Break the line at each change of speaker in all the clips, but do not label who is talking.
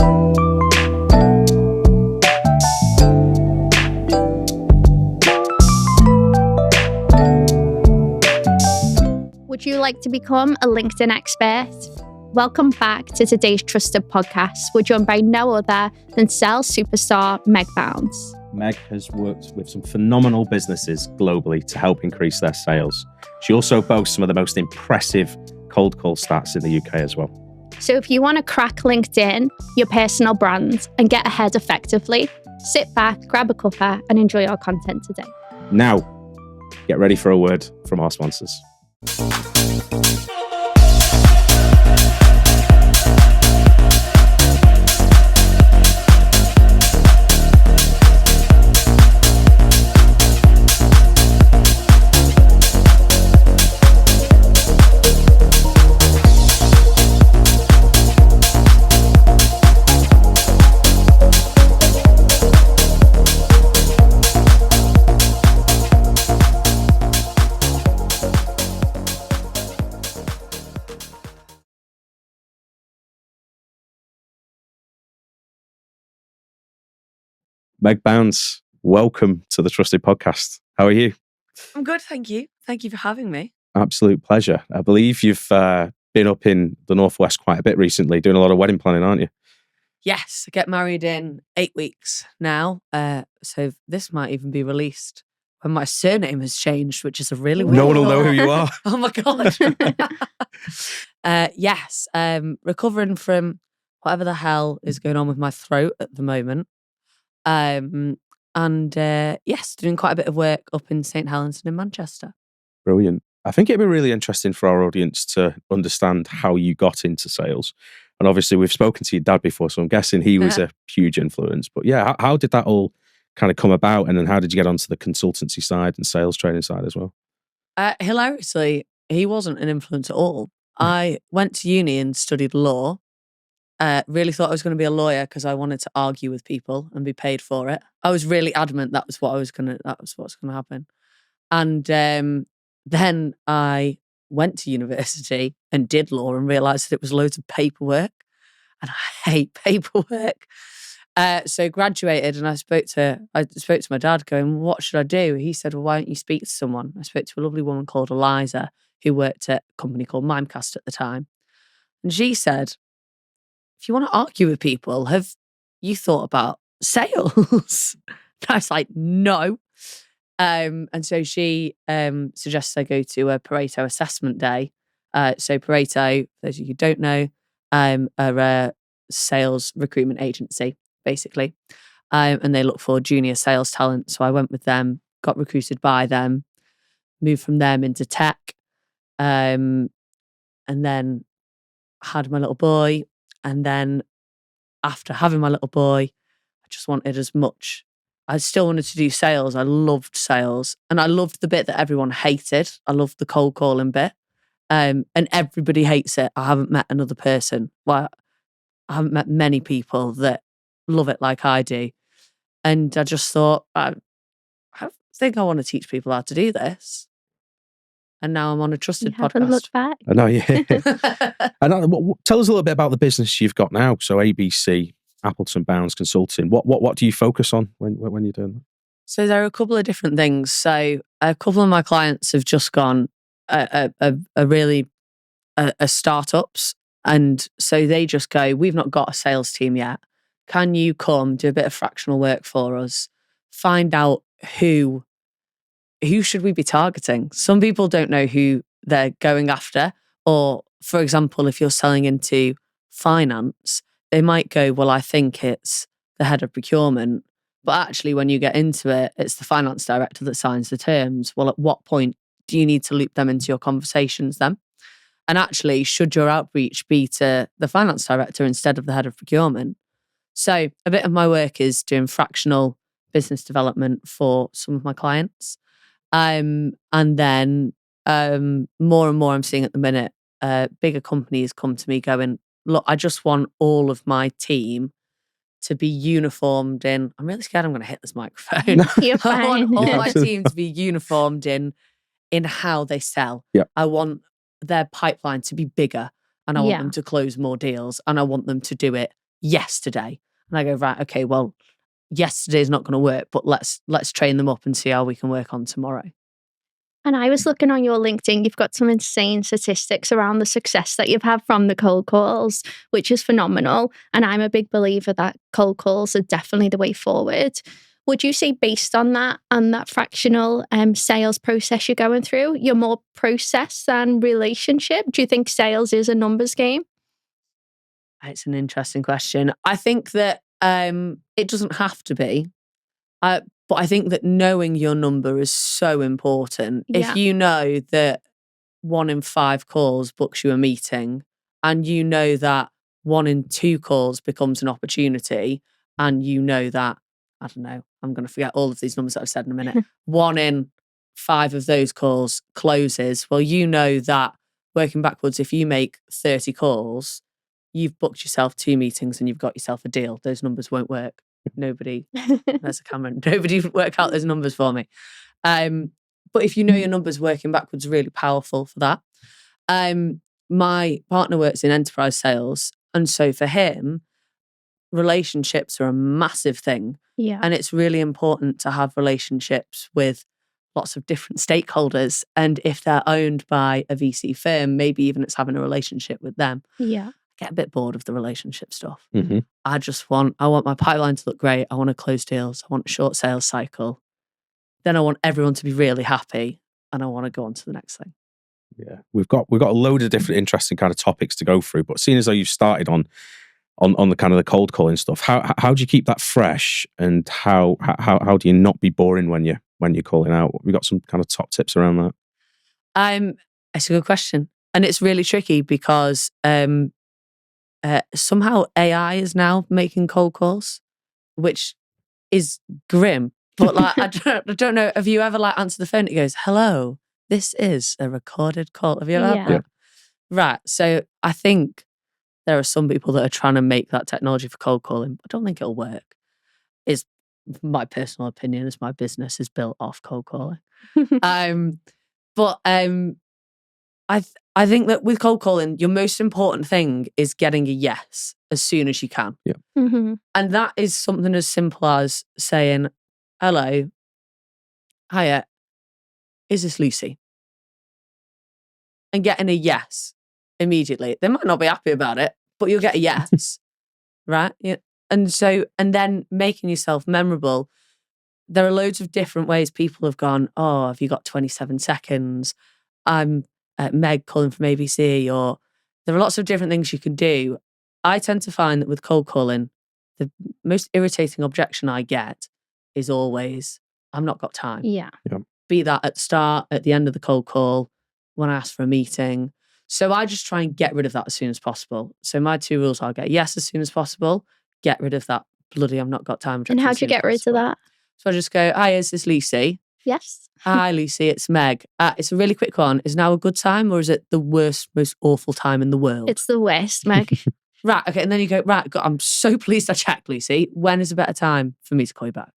Would you like to become a LinkedIn expert? Welcome back to today's Trusted Podcast. We're joined by no other than sales superstar Meg Bounds.
Meg has worked with some phenomenal businesses globally to help increase their sales. She also boasts some of the most impressive cold call stats in the UK as well.
So if you want to crack LinkedIn, your personal brand, and get ahead effectively, sit back, grab a cuppa, and enjoy our content today.
Now, get ready for a word from our sponsors. Meg Bounds, welcome to the Trusted Podcast. How are you?
I'm good, thank you. Thank you for having me.
Absolute pleasure. I believe you've been up in the Northwest quite a bit recently, doing a lot of wedding planning, aren't you?
Yes, I get married in 8 weeks now. So this might even be released when my surname has changed, which is a really weird
No one will know who you are.
Oh my God. Yes, recovering from whatever the hell is going on with my throat at the moment. Yes, doing quite a bit of work up in St Helens and in Manchester.
Brilliant. I think it'd be really interesting for our audience to understand how you got into sales. And obviously we've spoken to your dad before, so I'm guessing he was a huge influence. But yeah, how did that all kind of come about? And then how did you get onto the consultancy side and sales training side as well?
Hilariously, he wasn't an influence at all. I went to uni and studied law. Really thought I was going to be a lawyer because I wanted to argue with people and be paid for it. I was really adamant that was what's going to happen. And then I went to university and did law and realised that it was loads of paperwork, and I hate paperwork. So graduated, and I spoke to my dad, going, "What should I do?" He said, "Well, why don't you speak to someone?" I spoke to a lovely woman called Eliza, who worked at a company called Mimecast at the time, and she said, "If you want to argue with people, have you thought about sales?" I was like, "No." And so she suggests I go to a Pareto assessment day. So Pareto, for those of you who don't know, are a sales recruitment agency, basically. And they look for junior sales talent. So I went with them, got recruited by them, moved from them into tech, and then had my little boy. And then after having my little boy, I just wanted as much. I still wanted to do sales. I loved sales. And I loved the bit that everyone hated. I loved the cold calling bit. And everybody hates it. I haven't met another person. Well, I haven't met many people that love it like I do. And I just thought, I think I want to teach people how to do this. And now I'm on a trusted podcast.
Haven't looked back.
I know, yeah. And tell us a little bit about the business you've got now. So ABC, Appleton Bounds Consulting. What do you focus on when you're doing that?
So there are a couple of different things. So a couple of my clients have just gone really startups, and so they just go, "We've not got a sales team yet. Can you come do a bit of fractional work for us? Find out who should we be targeting?" Some people don't know who they're going after, or for example, if you're selling into finance, they might go, "Well, I think it's the head of procurement." But actually, when you get into it, it's the finance director that signs the terms. Well, at what point do you need to loop them into your conversations then? And actually, should your outreach be to the finance director instead of the head of procurement? So a bit of my work is doing fractional business development for some of my clients. And then more and more I'm seeing at the minute, bigger companies come to me going, "Look, I just want all of my team to be uniformed in," I'm really scared I'm going to hit this microphone.
You're fine.
I want all my team to be uniformed in how they sell.
Yeah.
I want their pipeline to be bigger, and I want them to close more deals, and I want them to do it yesterday. And I go, right, okay, well, yesterday's not going to work, but let's train them up and see how we can work on tomorrow.
And I was looking on your LinkedIn, you've got some insane statistics around the success that you've had from the cold calls, which is phenomenal. And I'm a big believer that cold calls are definitely the way forward. Would you say, based on that and that fractional sales process you're going through, you're more process than relationship? Do you think sales is a numbers game?
It's an interesting question. I think that it doesn't have to be. But I think that knowing your number is so important.
Yeah.
If you know that 1 in 5 calls books you a meeting, and you know that 1 in 2 calls becomes an opportunity, and you know that, I don't know, I'm going to forget all of these numbers that I've said in a minute, 1 in 5 of those calls closes, well, you know that working backwards, if you make 30 calls, you've booked yourself 2 meetings and you've got yourself a deal. Those numbers won't work. Nobody, there's a camera, nobody work out those numbers for me. But if you know your numbers, working backwards is really powerful for that. My partner works in enterprise sales. And so for him, relationships are a massive thing.
Yeah.
And it's really important to have relationships with lots of different stakeholders. And if they're owned by a VC firm, maybe even it's having a relationship with them.
Yeah.
Get a bit bored of the relationship stuff.
Mm-hmm.
I want my pipeline to look great. I want to close deals. I want a short sales cycle. Then I want everyone to be really happy, and I want to go on to the next thing.
Yeah, we've got a load of different interesting kind of topics to go through. But seeing as though you've started on the kind of the cold calling stuff, how do you keep that fresh, and how do you not be boring when you're calling out? We got some kind of top tips around that.
It's a good question, and it's really tricky because somehow AI is now making cold calls, which is grim. But like, I don't know. Have you ever answered the phone? It goes, "Hello, this is a recorded call." Have you ever had that?
Yeah.
Right. So I think there are some people that are trying to make that technology for cold calling. I don't think it'll work. Is my personal opinion. As my business is built off cold calling. But I think that with cold calling, your most important thing is getting a yes as soon as you can.
Yeah.
Mm-hmm.
And that is something as simple as saying, "Hello, hiya, is this Lucy?" And getting a yes immediately. They might not be happy about it, but you'll get a yes, right? Yeah. And then making yourself memorable. There are loads of different ways people have gone, "Oh, have you got 27 seconds? I'm Meg calling from ABC," or there are lots of different things you can do. I tend to find that with cold calling, the most irritating objection I get is always, "I've not got time."
Yeah.
Be that at the start, at the end of the cold call, when I ask for a meeting. So I just try and get rid of that as soon as possible. So my 2 rules are get yes as soon as possible, get rid of that bloody "I've not got time" objection.
And how do you get rid of that?
So I just go, "Hi, is this Lucy?"
Yes.
"Hi, Lucy, it's Meg. It's a really quick one. Is now a good time, or is it the worst, most awful time in the world?"
It's the worst, Meg.
Right, okay. And then you go, "Right, God, I'm so pleased I checked, Lucy. When is a better time for me to call you back?"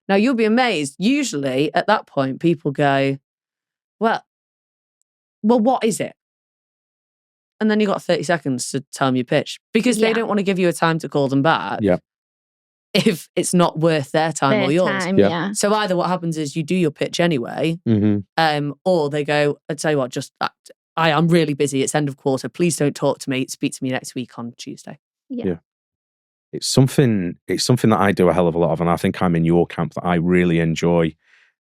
Now, you'll be amazed. Usually at that point, people go, well, what is it? And then you've got 30 seconds to tell them your pitch, because they don't want to give you a time to call them back.
Yeah.
If it's not worth their time or yours.
Yeah.
So either what happens is you do your pitch anyway, or they go, "I'll tell you what, just I am really busy. It's end of quarter. Please don't talk to me. Speak to me next week on Tuesday."
Yeah.
It's something that I do a hell of a lot of, and I think I'm in your camp, that I really enjoy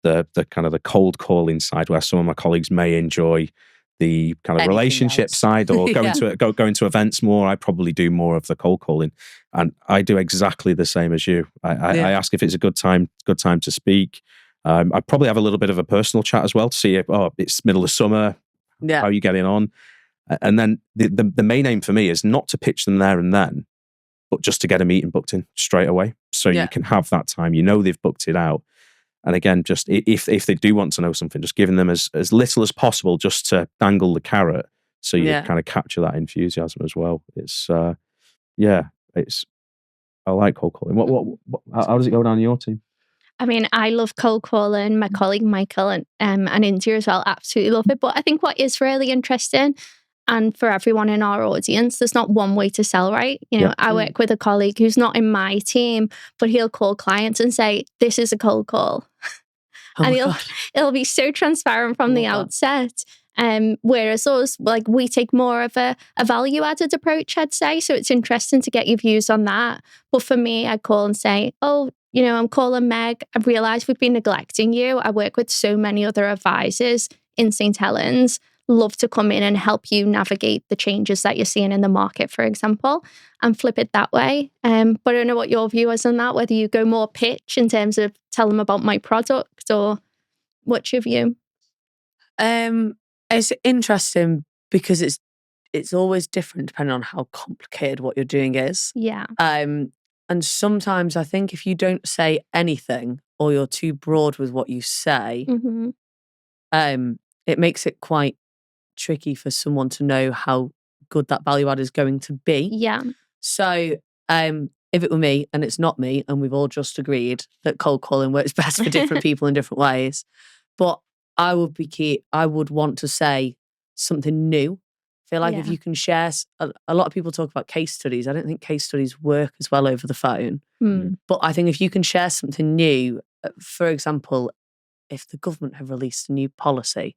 the kind of the cold calling side, where some of my colleagues may enjoy the kind of
Anything
relationship
else.
side, or going to events more. I probably do more of the cold calling, and I do exactly the same as you. I ask if it's a good time to speak. I probably have a little bit of a personal chat as well to see if it's middle of summer.
Yeah.
How are you getting on? And then the main aim for me is not to pitch them there and then, but just to get a meeting booked in straight away, so you can have that time. You know they've booked it out. And again, just if they do want to know something, just giving them as little as possible, just to dangle the carrot, so you kind of capture that enthusiasm as well. It's I like cold calling. How does it go down in your team?
I mean, I love cold calling. My colleague Michael and India as well absolutely love it. But I think what is really interesting, and for everyone in our audience, there's not one way to sell, right? You know, I work with a colleague who's not in my team, but he'll call clients and say, "This is a cold call." And it'll be so transparent from the outset. Whereas us, like, we take more of a value-added approach, I'd say. So it's interesting to get your views on that. But for me, I'd call and say, "Oh, you know, I'm calling Meg. I've realised we've been neglecting you. I work with so many other advisors in St. Helens. Love to come in and help you navigate the changes that you're seeing in the market, for example," and flip it that way. But I don't know what your view is on that, whether you go more pitch in terms of tell them about my product, or what's your view?
It's interesting because it's always different depending on how complicated what you're doing is.
Yeah.
And sometimes I think if you don't say anything or you're too broad with what you say, it makes it quite tricky for someone to know how good that value add is going to be.
Yeah.
So if it were me, and it's not me, and we've all just agreed that cold calling works best for different people in different ways, but I would want to say something new. I feel like if you can share, a lot of people talk about case studies. I don't think case studies work as well over the phone. But I think if you can share something new, for example, if the government have released a new policy,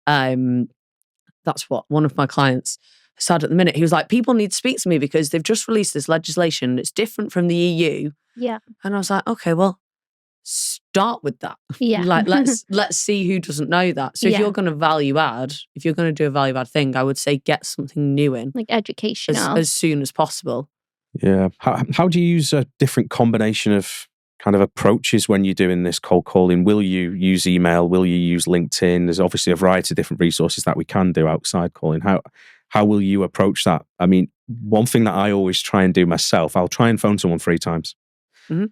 that's what one of my clients said at the minute. He was like, "People need to speak to me because they've just released this legislation. It's different from the EU."
Yeah.
And I was like, "Okay, well, start with that."
Yeah.
Like, let's see who doesn't know that. So if you're going to value add, if you're going to do a value add thing, I would say get something new in,
like educational,
as soon as possible.
Yeah. How do you use a different combination of kind of approaches when you're doing this cold calling? Will you use email? Will you use LinkedIn? There's obviously a variety of different resources that we can do outside calling. How will you approach that? I mean, one thing that I always try and do myself, I'll try and phone someone 3 times. You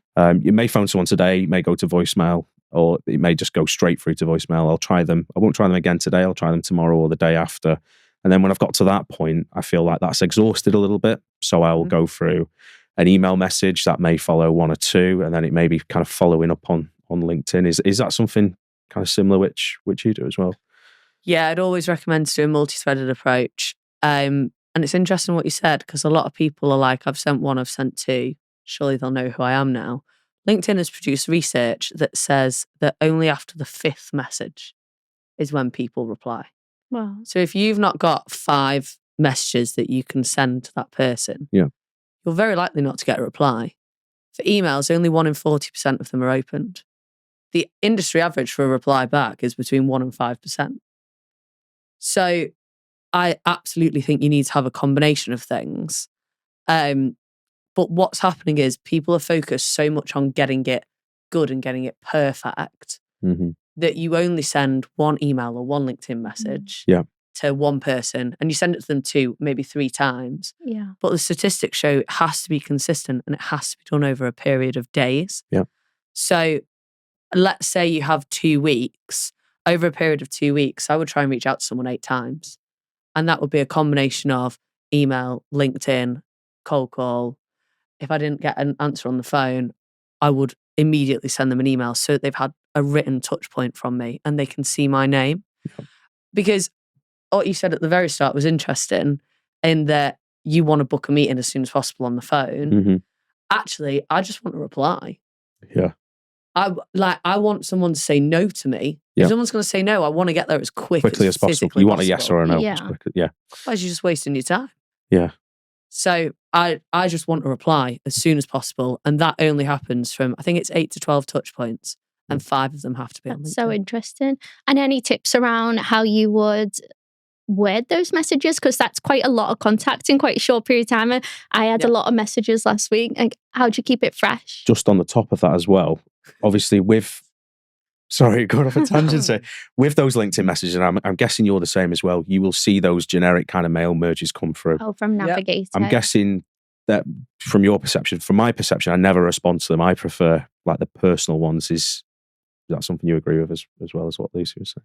may phone someone today, it may go to voicemail, or it may just go straight through to voicemail. I'll try them. I won't try them again today. I'll try them tomorrow or the day after. And then when I've got to that point, I feel like that's exhausted a little bit. So I will go through an email message that may follow 1 or 2, and then it may be kind of following up on LinkedIn. Is that something kind of similar which you do as well? Yeah,
I'd always recommend to do a multi-threaded approach. And it's interesting what you said, because a lot of people are like, "I've sent 1, I've sent 2. Surely they'll know who I am now." LinkedIn has produced research that says that only after the 5th message is when people reply.
Wow.
So if you've not got 5 messages that you can send to that person, you're very likely not to get a reply. For emails, only 1 in 40% of them are opened. The industry average for a reply back is between 1 and 5%. So I absolutely think you need to have a combination of things. But what's happening is people are focused so much on getting it good and getting it perfect that you only send 1 email or 1 LinkedIn message to 1 person, and you send it to them 2, maybe 3 times.
Yeah.
But the statistics show it has to be consistent and it has to be done over a period of days.
Yeah.
So let's say you have 2 weeks. Over a period of 2 weeks, I would try and reach out to someone 8 times. And that would be a combination of email, LinkedIn, cold call. If I didn't get an answer on the phone, I would immediately send them an email so that they've had a written touch point from me and they can see my name. Yeah. Because what you said at the very start was interesting, in that you want to book a meeting as soon as possible on the phone. Actually, I just want a reply.
Yeah.
I want someone to say no to me. If someone's going to say no, I want to get there as quickly as possible.
You want a yes or a no.
Yeah.
As quickly. Yeah.
Otherwise, you're just wasting your time.
Yeah.
So I just want a reply as soon as possible. And that only happens from, I think it's 8 to 12 touch points, and 5 of them have to be on LinkedIn.
That's so interesting. And any tips around how you would word those messages? Because that's quite a lot of contact in quite a short period of time. I had a lot of messages last week. Like, how do you keep it fresh?
Just on the top of that as well, obviously sorry, going off a tangent. So with those LinkedIn messages, and I'm guessing you're the same as well, you will see those generic kind of mail merges come through.
Oh, from Navigator.
I'm guessing that from your perception, from my perception, I never respond to them. I prefer like the personal ones. Is that something you agree with as well as what Lucy was saying?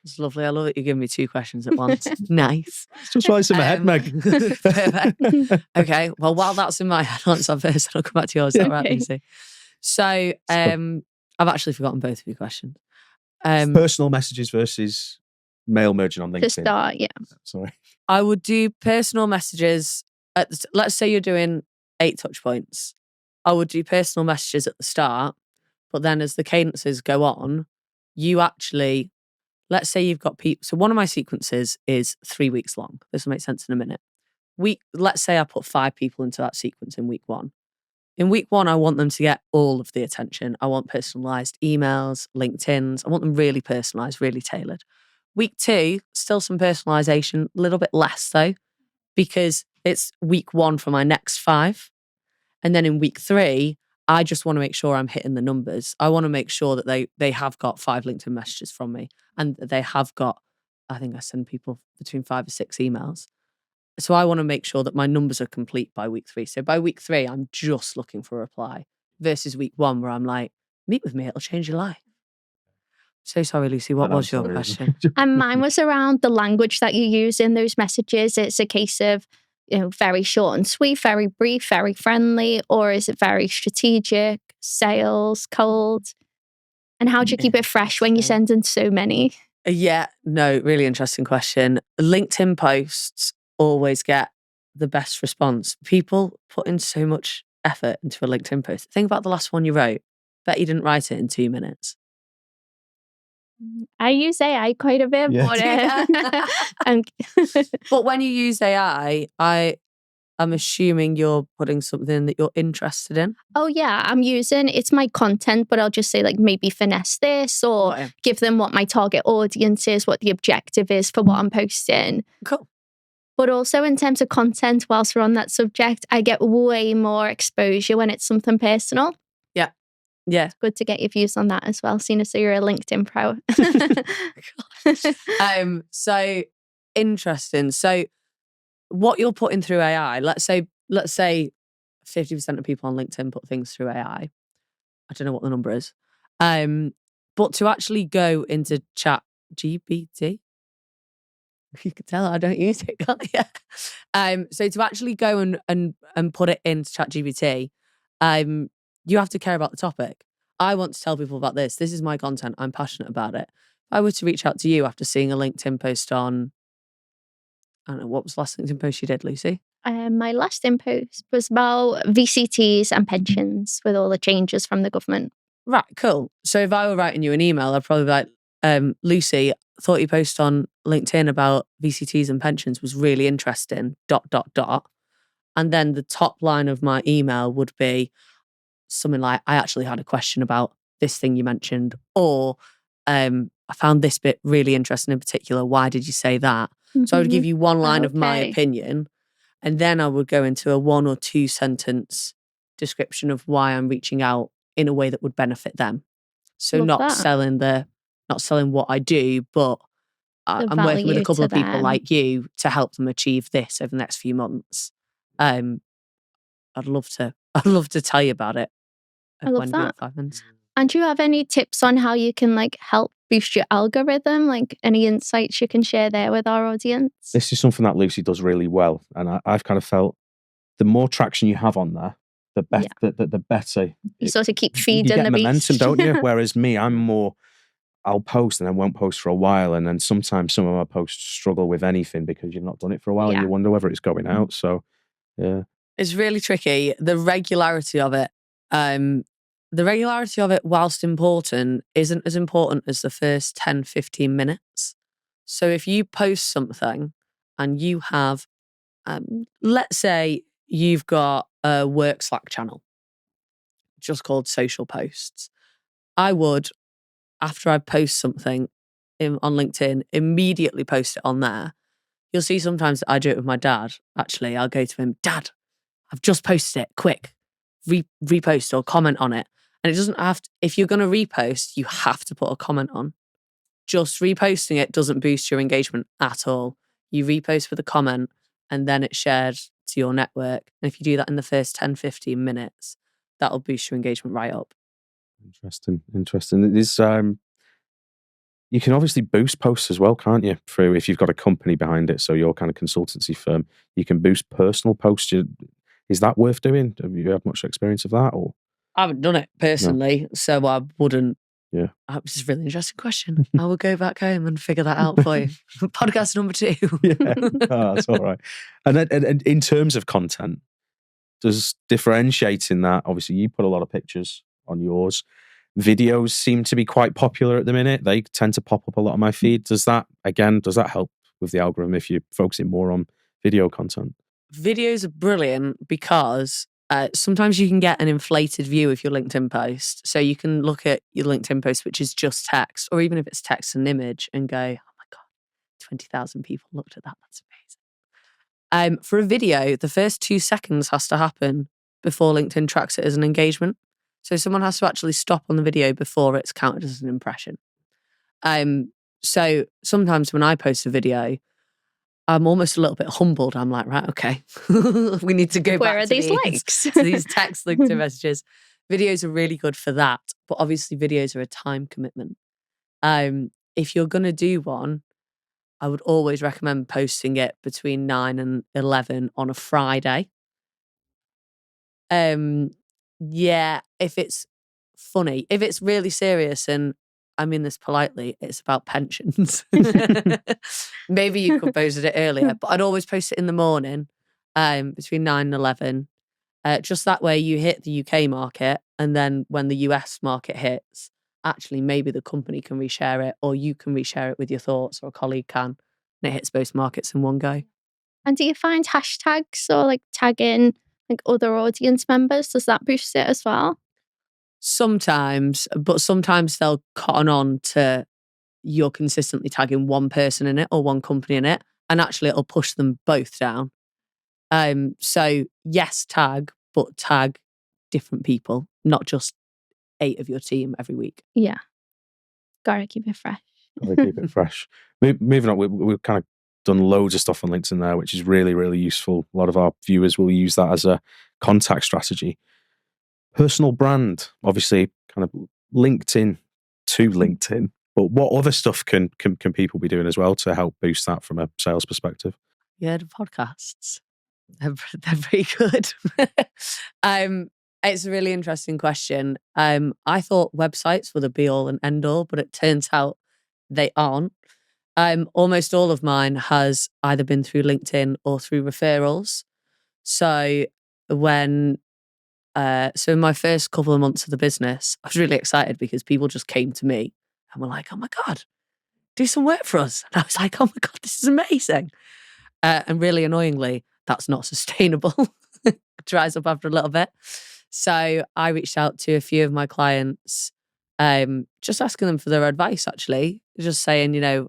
It's lovely. I love that you're giving me 2 questions at once. Nice.
It's just why it's in my head, Meg.
Perfect. Okay. Well, while that's in my head, I'll answer first and I'll come back to yours. Is that right, Lucy? So, I've actually forgotten both of your questions.
Personal messages versus mail merging on LinkedIn.
To start, yeah.
Sorry.
I would do personal messages. Let's say you're doing 8 touch points. I would do personal messages at the start, but then as the cadences go on, you actually, let's say you've got people. So one of my sequences is 3 weeks long. This will make sense in a minute. Let's say I put 5 people into that sequence in week 1. In week 1, I want them to get all of the attention. I want personalized emails, LinkedIn's. I want them really personalized, really tailored. Week 2, still some personalization, a little bit less though, because it's week 1 for my next 5. And then in week 3, I just want to make sure I'm hitting the numbers. I want to make sure that they have got 5 LinkedIn messages from me and they have got, I think I send people between 5 or 6 emails. So I want to make sure that my numbers are complete by week 3. So by week 3, I'm just looking for a reply versus week 1 where I'm like, meet with me, it'll change your life. So sorry, Lucy, what was your question?
And mine was around the language that you use in those messages. It's a case of, very short and sweet, very brief, very friendly, or is it very strategic, sales, cold? And how do you keep it fresh when you're sending so many?
Yeah, no, really interesting question. LinkedIn posts always get the best response. People put in so much effort into a LinkedIn post. Think about the last one you wrote. Bet you didn't write it in 2 minutes.
I use AI quite a bit,
but when you use AI, I'm assuming you're putting something that you're interested in.
Oh yeah, it's my content, but I'll just say like maybe finesse this or give them what my target audience is, what the objective is for what I'm posting.
Cool.
But also in terms of content, whilst we're on that subject, I get way more exposure when it's something personal.
Yeah.
It's good to get your views on that as well, seeing as though you're a LinkedIn pro.
So interesting. So what you're putting through AI, let's say 50% of people on LinkedIn put things through AI. I don't know what the number is. But to actually go into Chat GPT, you can tell I don't use it, can't you? So to actually go and put it into Chat GPT, you have to care about the topic. I want to tell people about this. This is my content. I'm passionate about it. If I were to reach out to you after seeing a LinkedIn post on, I don't know, what was the last LinkedIn post you did, Lucy?
My last post was about VCTs and pensions with all the changes from the government.
Right, cool. So if I were writing you an email, I'd probably be like, Lucy, thought your post on LinkedIn about VCTs and pensions was really interesting, ... And then the top line of my email would be something like, I actually had a question about this thing you mentioned, or I found this bit really interesting in particular. Why did you say that? Mm-hmm. So I would give you one line of my opinion, and then I would go into a 1 or 2 sentence description of why I'm reaching out in a way that would benefit them. So not selling what I do, but I'm working with a couple of people like you to help them achieve this over the next few months. I'd love to tell you about it.
I love that. And do you have any tips on how you can help boost your algorithm? Like any insights you can share there with our audience?
This is something that Lucy does really well. And I've kind of felt the more traction you have on there, the better.
You sort of keep feeding the
momentum,
beast.
don't you? Whereas me, I'm more, I'll post and I won't post for a while. And then sometimes some of my posts struggle with anything because you've not done it for a while. And you wonder whether it's going out. So, yeah.
It's really tricky. The regularity of it, whilst important, isn't as important as the first 10, 15 minutes. So if you post something and you have, let's say you've got a work Slack channel, just called social posts. I would, after I post something on LinkedIn, immediately post it on there. You'll see sometimes I do it with my dad. Actually, I'll go to him, Dad, I've just posted it, quick, repost or comment on it. And it doesn't have to, if you're going to repost, you have to put a comment on. Just reposting it doesn't boost your engagement at all. You repost with a comment and then it's shared to your network. And if you do that in the first 10, 15 minutes, that'll boost your engagement right up.
Interesting. There's, you can obviously boost posts as well, can't you? Through if you've got a company behind it, so your kind of consultancy firm, you can boost personal posts. Is that worth doing? Have you had much experience of that? Or
I haven't done it personally, so I wouldn't
Yeah.
This is a really interesting question. I will go back home and figure that out for you. Podcast number 2.
Yeah, that's all right. And in terms of content, does differentiating that, obviously you put a lot of pictures on yours. Videos seem to be quite popular at the minute. They tend to pop up a lot on my feed. Does that help with the algorithm if you're focusing more on video content?
Videos are brilliant because sometimes you can get an inflated view of your LinkedIn post. So you can look at your LinkedIn post, which is just text, or even if it's text and image, and go, oh my God, 20,000 people looked at that. That's amazing. For a video, the first 2 seconds has to happen before LinkedIn tracks it as an engagement. So someone has to actually stop on the video before it's counted as an impression. So sometimes when I post a video, I'm almost a little bit humbled. I'm like, right, okay, we need to go
Where
back
are
to
these likes?
to these text LinkedIn messages. Videos are really good for that, but obviously videos are a time commitment. If you're going to do one, I would always recommend posting it between 9 and 11 on a Friday. Yeah, if it's funny. If it's really serious, and I mean this politely, it's about pensions. Maybe you could post it earlier, but I'd always post it in the morning, between 9 and 11. Just that way you hit the UK market, and then when the US market hits, actually maybe the company can reshare it, or you can reshare it with your thoughts, or a colleague can, and it hits both markets in one go.
And do you find hashtags or like tagging like other audience members, does that boost it as well?
Sometimes, but sometimes they'll cotton on to you're consistently tagging one person in it or one company in it, and actually it'll push them both down. So yes, tag, but tag different people, not just 8 of your team every week.
Yeah. Gotta keep it fresh.
Gotta keep it fresh. Moving on, we've kind of done loads of stuff on LinkedIn there, which is really, really useful. A lot of our viewers will use that as a contact strategy. Personal brand, obviously, kind of linked in to LinkedIn. But what other stuff can people be doing as well to help boost that from a sales perspective?
Yeah, the podcasts. They're very good. It's a really interesting question. I thought websites were the be all and end all, but it turns out they aren't. Almost all of mine has either been through LinkedIn or through referrals. So in my first couple of months of the business, I was really excited because people just came to me and were like, oh my God, do some work for us. And I was like, oh my God, this is amazing. And really annoyingly, that's not sustainable. Dries up after a little bit. So I reached out to a few of my clients, just asking them for their advice, actually. Just saying, a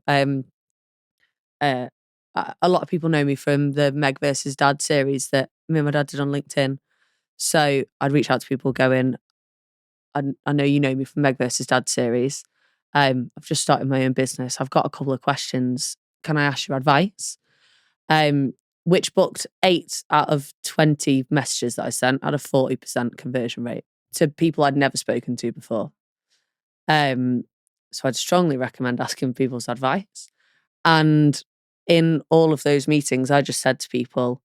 lot of people know me from the Meg versus Dad series that me and my dad did on LinkedIn. So I'd reach out to people going, I know you know me from Meg versus Dad series. I've just started my own business. I've got a couple of questions. Can I ask your advice? Which booked 8 out of 20 messages that I sent at a 40% conversion rate to people I'd never spoken to before. So I'd strongly recommend asking people's advice. And in all of those meetings, I just said to people,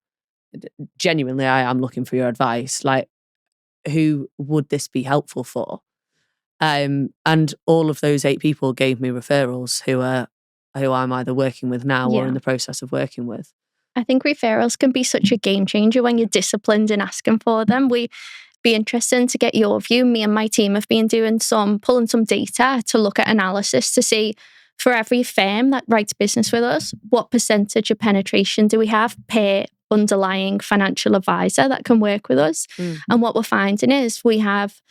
genuinely, I am looking for your advice. Like, who would this be helpful for? And all of those 8 people gave me referrals who I'm either working with now or in the process of working with.
I think referrals can be such a game changer when you're disciplined in asking for them. We'd be interesting to get your view. Me and my team have been pulling some data to look at analysis to see for every firm that writes business with us, what percentage of penetration do we have per underlying financial advisor that can work with us? Mm-hmm. And what we're finding is we have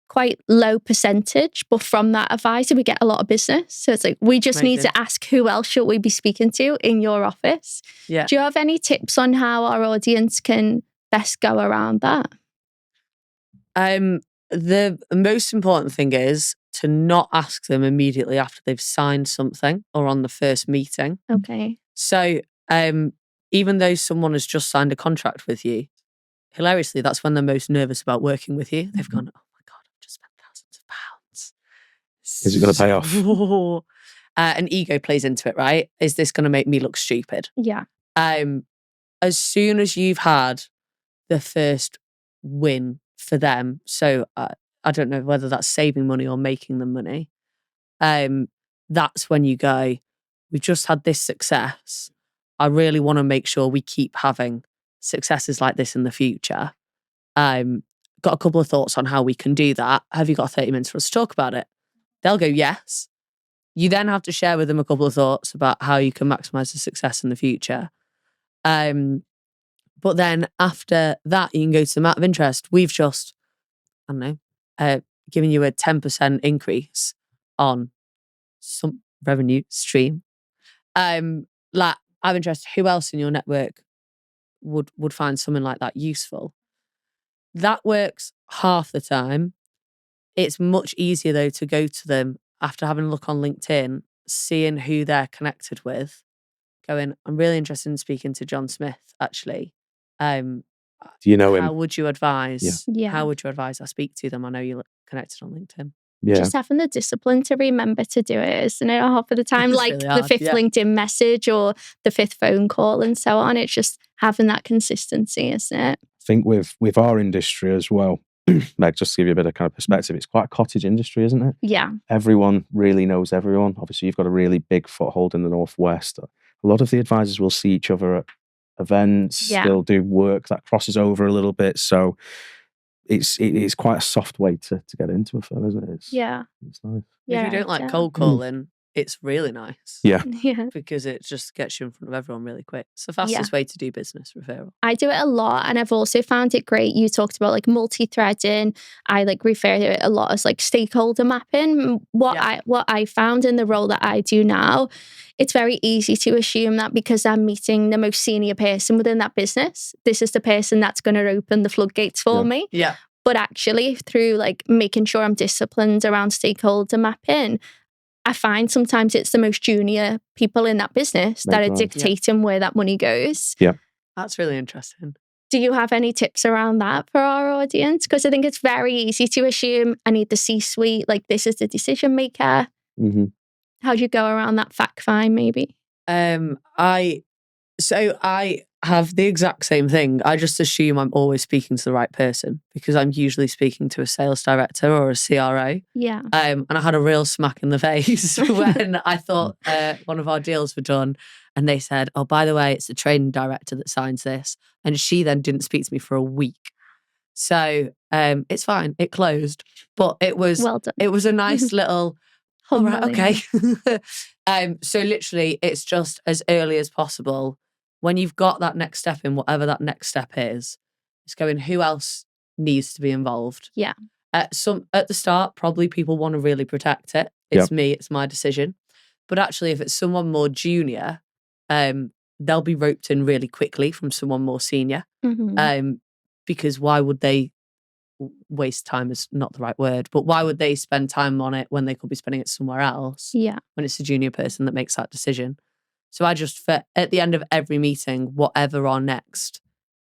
quite low percentage, but from that advisor, we get a lot of business. So it's like, we just need to ask who else should we be speaking to in your office? Yeah. Do you have any tips on how our audience can best go around that?
The most important thing is to not ask them immediately after they've signed something or on the first meeting.
Okay.
So even though someone has just signed a contract with you, hilariously, that's when they're most nervous about working with you. They've gone, oh my God, I've just spent thousands of pounds.
Is it going to pay off?
And ego plays into it, right? Is this going to make me look stupid?
Yeah.
As soon as you've had the first win for them, so I don't know whether that's saving money or making them money, that's when you go, we've just had this success. I really want to make sure we keep having successes like this in the future. Got a couple of thoughts on how we can do that. Have you got 30 minutes for us to talk about it? They'll go, yes. You then have to share with them a couple of thoughts about how you can maximize the success in the future. But then after that, you can go to the amount of interest. We've just, I don't know, given you a 10% increase on some revenue stream. Like, I'm interested, who else in your network would find something like that useful? That works half the time. It's much easier, though, to go to them after having a look on LinkedIn, seeing who they're connected with, going, I'm really interested in speaking to John Smith, actually.
Do you know him?
How would you advise?
Yeah.
How would you advise I speak to them? I know you're connected on LinkedIn.
Yeah.
Just having the discipline to remember to do it, isn't it? Half of the time,
It's
like
really
the
hard,
5th LinkedIn message or the 5th phone call and so on. It's just having that consistency, isn't it?
I think with our industry as well, Meg, just to give you a bit of kind of perspective, it's quite a cottage industry, isn't it?
Yeah.
Everyone really knows everyone. Obviously, you've got a really big foothold in the Northwest. A lot of the advisors will see each other at events.
Yeah.
They'll do work that crosses over a little bit. So it's quite a soft way to get into a firm, isn't it?
Yeah.
It's nice.
If you don't like cold calling, it's really nice.
Yeah.
Yeah.
Because it just gets you in front of everyone really quick. It's the fastest way to do business, referral.
I do it a lot, and I've also found it great. You talked about like multi-threading. I like refer to it a lot as like stakeholder mapping. What I found in the role that I do now, it's very easy to assume that because I'm meeting the most senior person within that business, this is the person that's going to open the floodgates for me.
Yeah.
But actually, through like making sure I'm disciplined around stakeholder mapping, I find sometimes it's the most junior people in that business that are dictating where that money goes.
Yeah.
That's really interesting.
Do you have any tips around that for our audience? Because I think it's very easy to assume I need the C-suite, like this is the decision maker.
Mm-hmm.
How do you go around that fact find maybe?
I have the exact same thing. I just assume I'm always speaking to the right person because I'm usually speaking to a sales director or a CRO.
Yeah.
And I had a real smack in the face when I thought one of our deals were done and they said, oh, by the way, it's the training director that signs this. And she then didn't speak to me for a week. So it's fine. It closed. But it was
well done.
It was a nice little, all right, okay. So literally it's just as early as possible. When you've got that next step in whatever that next step is, it's going, who else needs to be involved?
Yeah.
At the start, probably people want to really protect it. It's me, it's my decision. But actually, if it's someone more junior, they'll be roped in really quickly from someone more senior.
Mm-hmm.
Because why would they waste time is not the right word, but why would they spend time on it when they could be spending it somewhere else?
Yeah.
When it's a junior person that makes that decision. So I just, at the end of every meeting, whatever our next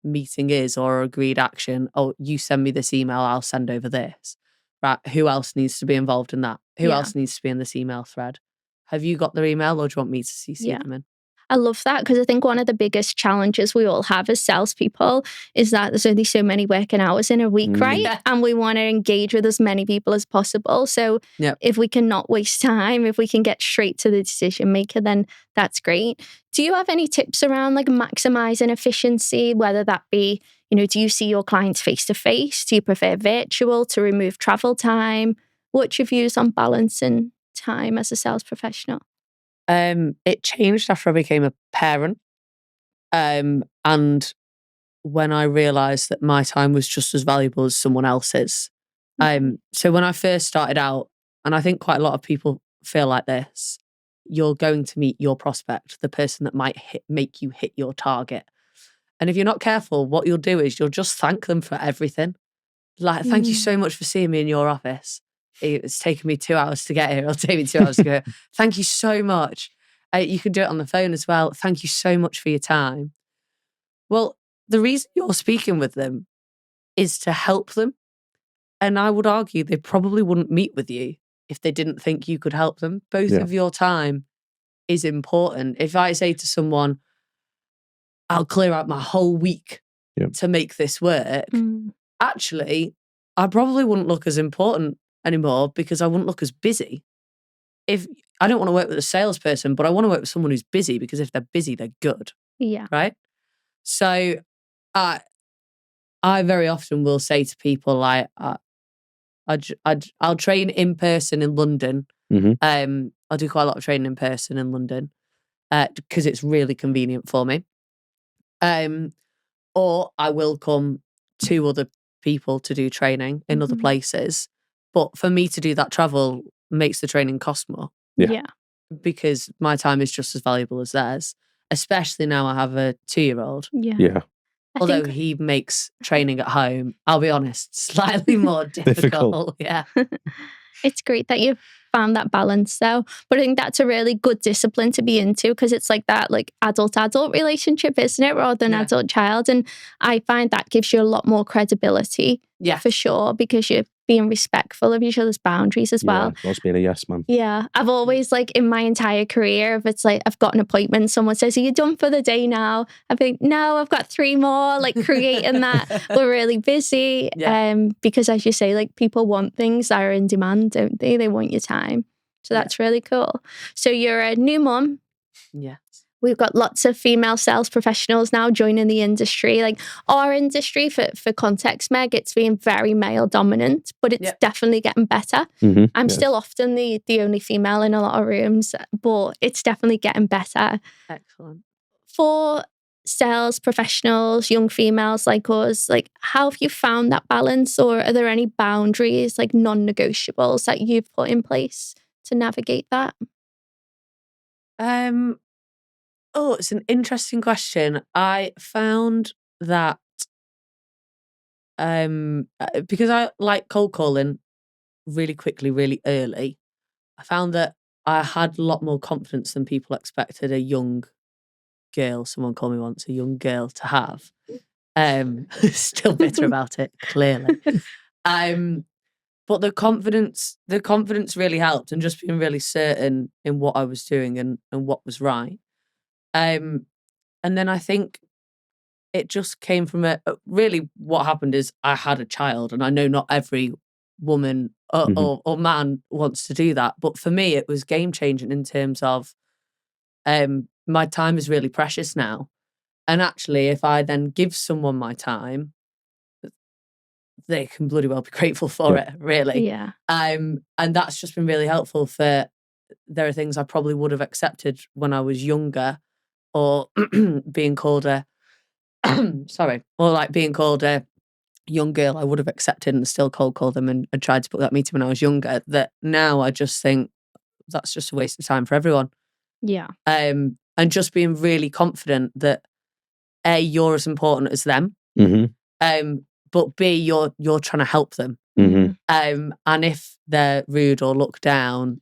meeting is or agreed action, oh, you send me this email, I'll send over this. Right, who else needs to be involved in that? Who else needs to be in this email thread? Have you got their email or do you want me to CC them in?
I love that because I think one of the biggest challenges we all have as salespeople is that there's only so many working hours in a week, right? Yeah. And we want to engage with as many people as possible. So if we can not waste time, if we can get straight to the decision maker, then that's great. Do you have any tips around like maximizing efficiency, whether that be, do you see your clients face to face? Do you prefer virtual to remove travel time? What's your views on balancing time as a sales professional?
It changed after I became a parent. And when I realised that my time was just as valuable as someone else's. So when I first started out, and I think quite a lot of people feel like this, you're going to meet your prospect, the person that might make you hit your target. And if you're not careful, what you'll do is you'll just thank them for everything. Like, thank you so much for seeing me in your office. It's taken me 2 hours to get here. It'll take me 2 hours to go. Thank you so much. You can do it on the phone as well. Thank you so much for your time. Well, the reason you're speaking with them is to help them. And I would argue they probably wouldn't meet with you if they didn't think you could help them. Both of your time is important. If I say to someone, I'll clear out my whole week to make this work, actually, I probably wouldn't look as important anymore because I wouldn't look as busy. if I don't want to work with a salesperson, but I want to work with someone who's busy, because if they're busy, they're good.
Yeah.
Right. So I very often will say to people, like, I'll train in person in London. I'll do quite a lot of training in person in London because it's really convenient for me. Or I will come to other people to do training in other places. But for me to do that travel makes the training cost more.
Yeah.
Because my time is just as valuable as theirs, especially now I have a 2-year-old.
Yeah.
Although he makes training at home, I'll be honest, slightly more difficult. Yeah.
It's great that you've found that balance though. But I think that's a really good discipline to be into, because it's like that like adult relationship, isn't it? Rather than adult child. And I find that gives you a lot more credibility.
Yeah.
For sure, because you're being respectful of each other's boundaries as well.
Yeah, not being a yes man.
Yeah. I've always, like, in my entire career, if it's like I've got an appointment, someone says, "Are you done for the day now?" I think, "No, I've got 3 more," like creating that we're really busy. Because as you say, like, people want things that are in demand, don't they? They want your time. So that's really cool. So you're a new mum.
Yeah.
We've got lots of female sales professionals now joining the industry. Like our industry, for context, Meg, it's been very male dominant, but it's definitely getting better. I'm still often the only female in a lot of rooms, but it's definitely getting better.
Excellent.
For sales professionals, young females like us, like, how have you found that balance, or are there any boundaries, like non-negotiables, that you've put in place to navigate that?
Oh, it's an interesting question. I found that because I like cold calling really quickly, really early, I found that I had a lot more confidence than people expected a young girl, someone called me once, a young girl to have. Still bitter about it, clearly. But the confidence really helped, and just being really certain in what I was doing and what was right. And then I think it just came from really what happened is I had a child, and I know not every woman or man wants to do that. But for me, it was game changing in terms of my time is really precious now. And actually, if I then give someone my time, they can bloody well be grateful for it, really.
Yeah.
And that's just been really helpful for, there are things I probably would have accepted when I was younger, or being called a, or like being called a young girl, I would have accepted and still cold called them and tried to book that meeting when I was younger. That now I just think that's just a waste of time for everyone.
Yeah.
And just being really confident that A, you're as important as them. But B, you're trying to help them. And if they're rude or look down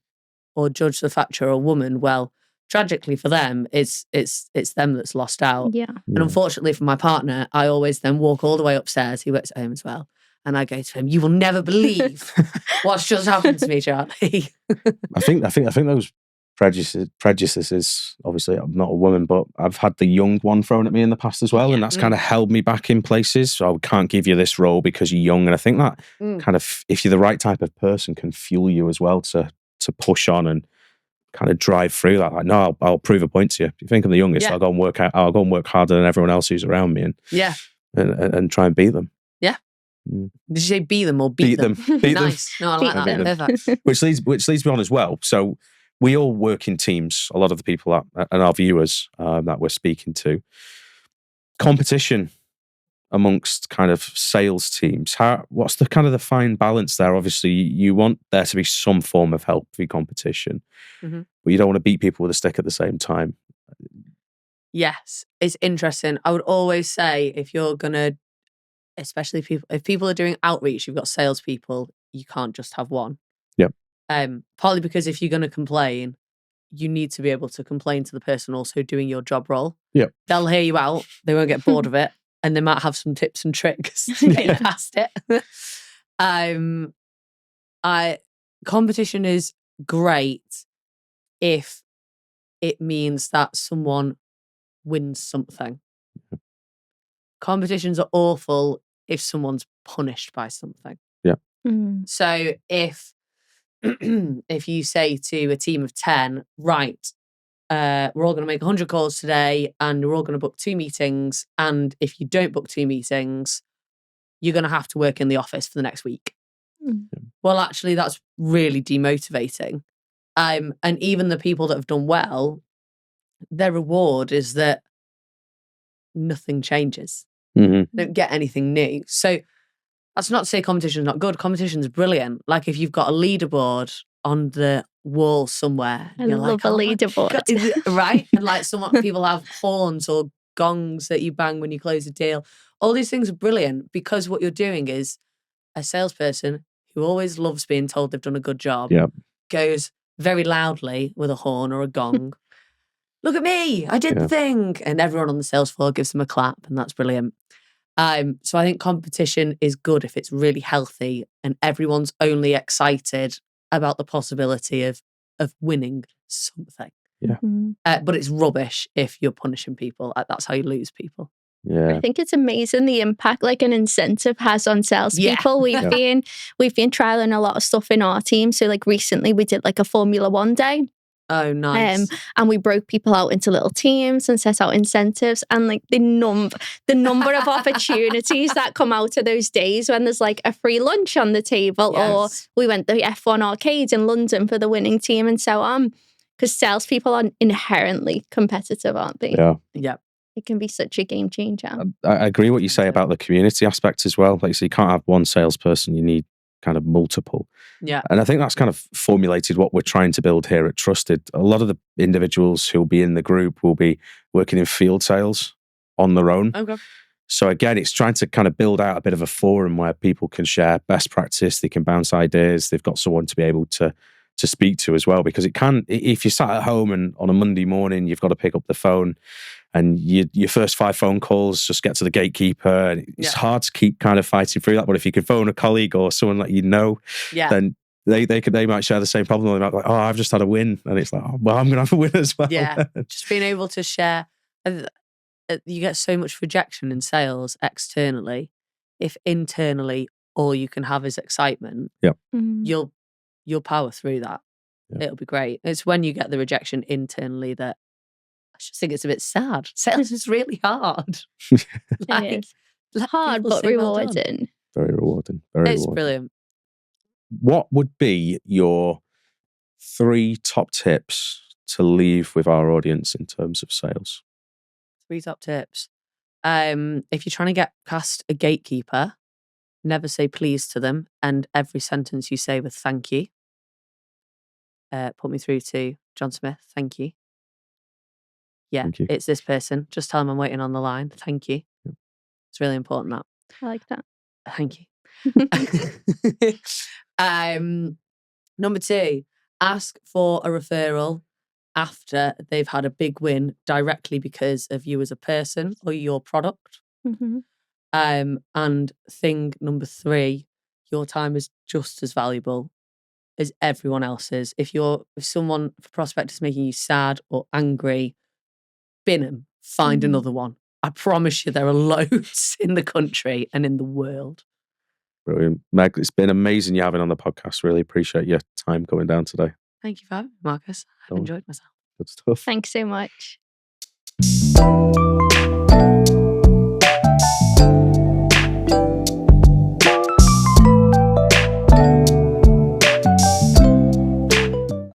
or judge the fact you're a woman, well, tragically for them, it's them that's lost out.
Yeah.
And unfortunately for my partner, I always then walk all the way upstairs. He works at home as well. And I go to him, "You will never believe what's just happened to me, Charlie."
I think those prejudices, obviously I'm not a woman, but I've had the young one thrown at me in the past as well, and that's kind of held me back in places. So I can't give you this role because you're young. And I think that kind of, if you're the right type of person, can fuel you as well to push on and kind of drive through that. Like, no, I'll prove a point to you. If you think I'm the youngest, I'll go and work out. I'll go and work harder than everyone else who's around me, and try and beat them.
Yeah. Did you say beat them or beat them?
Beat
nice.
them.
No, I like that. Perfect.
Which leads me on as well. So we all work in teams. A lot of the people and our viewers that we're speaking to, competition amongst kind of sales teams. What's the kind of the fine balance there? Obviously, you want there to be some form of healthy competition, but you don't want to beat people with a stick at the same time.
Yes, it's interesting. I would always say, if you're gonna, especially if people are doing outreach, you've got salespeople, you can't just have one.
Yep.
Partly because if you're gonna complain, you need to be able to complain to the person also doing your job role.
Yep.
They'll hear you out. They won't get bored of it. And they might have some tips and tricks to get you past it. Competition is great if it means that someone wins something. Competitions are awful if someone's punished by something.
Yeah.
So if if you say to a team of 10, right, we're all going to make 100 calls today and we're all going to book 2 meetings. And if you don't book 2 meetings, you're going to have to work in the office for the next week. Well, actually, that's really demotivating. And even the people that have done well, their reward is that nothing changes. They don't get anything new. So that's not to say competition's not good. Competition's brilliant. Like if you've got a leaderboard on the wall somewhere.
I love a leaderboard.
Right? And like people have horns or gongs that you bang when you close a deal. All these things are brilliant because what you're doing is a salesperson who always loves being told they've done a good job goes very loudly with a horn or a gong. Look at me, I did the thing. And everyone on the sales floor gives them a clap, and that's brilliant. So I think competition is good if it's really healthy and everyone's only excited about the possibility of winning something. But it's rubbish if you're punishing people. That's how you lose people.
I think it's amazing the impact like an incentive has on salespeople. We've been trialing a lot of stuff in our team. So like recently we did like a Formula 1 day.
Oh, nice.
And we broke people out into little teams and set out incentives, and like the number of opportunities that come out of those days when there's like a free lunch on the table, or we went to the F1 arcade in London for the winning team and so on. Because salespeople are inherently competitive, aren't they?
Yeah.
It can be such a game changer.
I agree what you say about the community aspect as well. Like, so you can't have one salesperson, you need kind of multiple.
Yeah.
And I think that's kind of formulated what we're trying to build here at Trusted. A lot of the individuals who'll be in the group will be working in field sales on their own.
Okay.
So again, it's trying to kind of build out a bit of a forum where people can share best practice, they can bounce ideas, they've got someone to be able to speak to as well, because it can, if you're sat at home and on a Monday morning, you've got to pick up the phone and your first 5 phone calls just get to the gatekeeper, and it's hard to keep kind of fighting through that. But if you can phone a colleague or someone that you know, then they might share the same problem. They might be like, oh, I've just had a win. And it's like, oh, well, I'm going to have a win as well.
Yeah, just being able to share. You get so much rejection in sales externally. If internally all you can have is excitement, you'll power through that. It'll be great. It's when you get the rejection internally that I just think it's a bit sad. Sales is really hard.
It is hard but rewarding.
Very rewarding.
It's brilliant.
What would be your 3 top tips to leave with our audience in terms of sales?
3 top tips. If you're trying to get past a gatekeeper, never say please to them, and every sentence you say with thank you. Put me through to John Smith. Thank you. Yeah,
Thank you.
It's this person. Just tell them I'm waiting on the line. Thank you. It's really important that.
I like that.
Thank you. Number 2, ask for a referral after they've had a big win directly because of you as a person or your product. And thing number 3, your time is just as valuable as everyone else's. If someone, if a prospect is making you sad or angry, bin them, find another one. I promise you there are loads in the country and in the world.
Brilliant. Meg, it's been amazing you having on the podcast. Really appreciate your time coming down today.
Thank you for having me, Marcus. I've enjoyed myself.
Good stuff.
Thanks so much.